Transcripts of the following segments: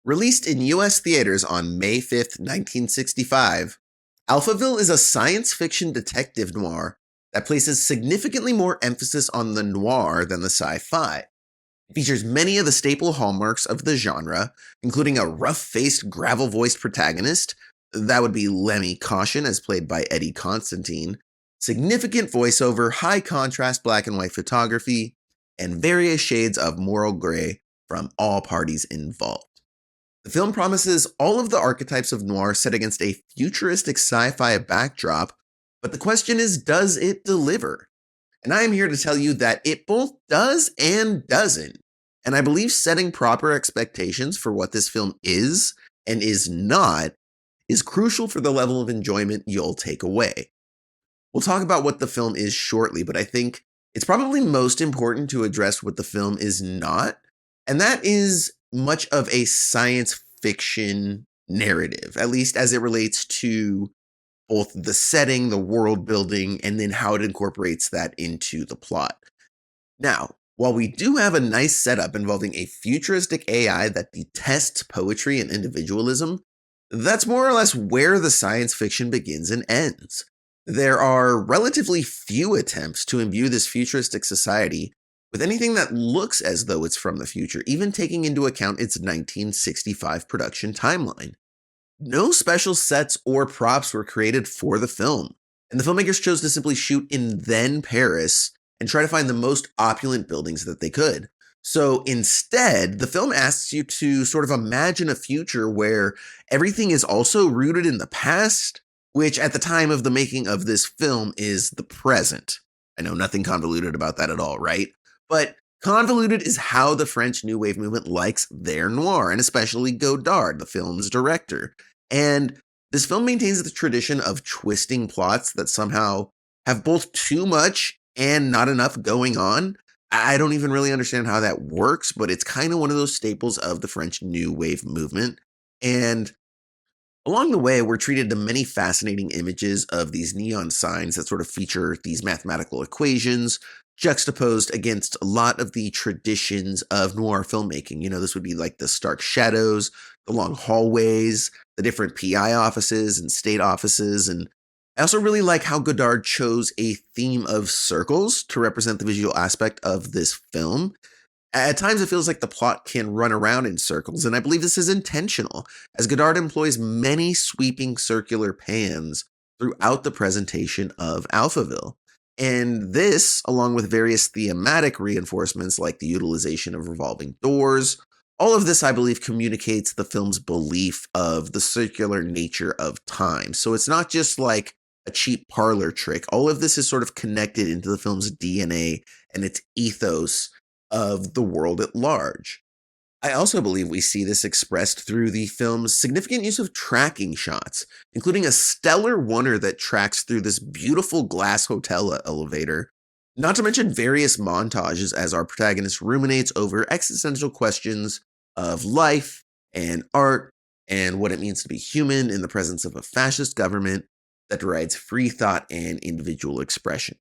Released in US theaters on May 5th, 1965, Alphaville is a science fiction detective noir that places significantly more emphasis on the noir than the sci-fi. It features many of the staple hallmarks of the genre, including a rough-faced, gravel-voiced protagonist, that would be Lemmy Caution as played by Eddie Constantine, significant voiceover, high-contrast black and white photography, and various shades of moral gray from all parties involved. The film promises all of the archetypes of noir set against a futuristic sci-fi backdrop, but the question is, does it deliver? And I am here to tell you that it both does and doesn't. And I believe setting proper expectations for what this film is and is not is crucial for the level of enjoyment you'll take away. We'll talk about what the film is shortly, but I think it's probably most important to address what the film is not, and that is much of a science fiction narrative, at least as it relates to both the setting, the world building, and then how it incorporates that into the plot. Now, while we do have a nice setup involving a futuristic AI that detests poetry and individualism, that's more or less where the science fiction begins and ends. There are relatively few attempts to imbue this futuristic society with anything that looks as though it's from the future, even taking into account its 1965 production timeline. No special sets or props were created for the film, and the filmmakers chose to simply shoot in then Paris and try to find the most opulent buildings that they could. So instead, the film asks you to sort of imagine a future where everything is also rooted in the past, which at the time of the making of this film is the present. I know nothing convoluted about that at all, right? But convoluted is how the French New Wave movement likes their noir, and especially Godard, the film's director. And this film maintains the tradition of twisting plots that somehow have both too much and not enough going on. I don't even really understand how that works, but it's kind of one of those staples of the French New Wave movement. And along the way, we're treated to many fascinating images of these neon signs that sort of feature these mathematical equations juxtaposed against a lot of the traditions of noir filmmaking. You know, this would be like the stark shadows, the long hallways, the different PI offices and state offices. And I also really like how Godard chose a theme of circles to represent the visual aspect of this film. At times, it feels like the plot can run around in circles, and I believe this is intentional, as Godard employs many sweeping circular pans throughout the presentation of Alphaville. And this, along with various thematic reinforcements like the utilization of revolving doors, all of this, I believe, communicates the film's belief of the circular nature of time. So it's not just like a cheap parlor trick. All of this is sort of connected into the film's DNA and its ethos of the world at large. I also believe we see this expressed through the film's significant use of tracking shots, including a stellar oneer that tracks through this beautiful glass hotel elevator, not to mention various montages as our protagonist ruminates over existential questions of life and art and what it means to be human in the presence of a fascist government that derides free thought and individual expression.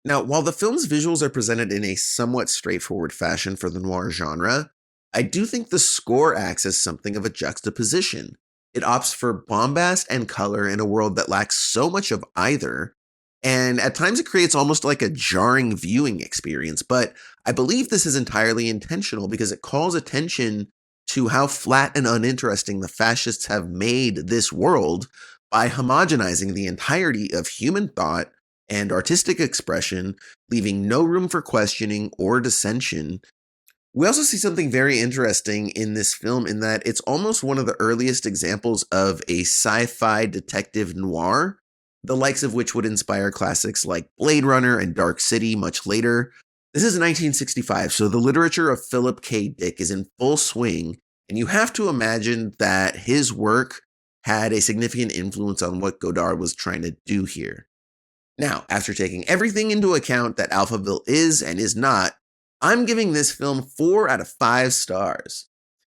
Now, while the film's visuals are presented in a somewhat straightforward fashion for the noir genre, I do think the score acts as something of a juxtaposition. It opts for bombast and color in a world that lacks so much of either, and at times it creates almost like a jarring viewing experience, but I believe this is entirely intentional because it calls attention to how flat and uninteresting the fascists have made this world by homogenizing the entirety of human thought and artistic expression, leaving no room for questioning or dissension. We also see something very interesting in this film in that it's almost one of the earliest examples of a sci-fi detective noir, the likes of which would inspire classics like Blade Runner and Dark City much later. This is 1965, so the literature of Philip K. Dick is in full swing, and you have to imagine that his work had a significant influence on what Godard was trying to do here. Now, after taking everything into account that Alphaville is and is not, I'm giving this film 4 out of 5 stars.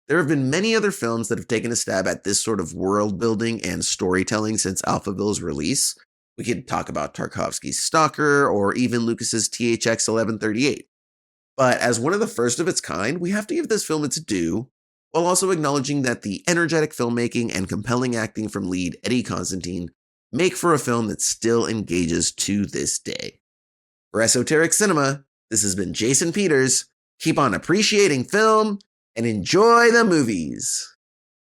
There have been many other films that have taken a stab at this sort of world building and storytelling since Alphaville's release. We could talk about Tarkovsky's Stalker or even Lucas's THX 1138. But as one of the first of its kind, we have to give this film its due while also acknowledging that the energetic filmmaking and compelling acting from lead Eddie Constantine make for a film that still engages to this day. For Esoteric Cinema, this has been Jason Peters. Keep on appreciating film and enjoy the movies.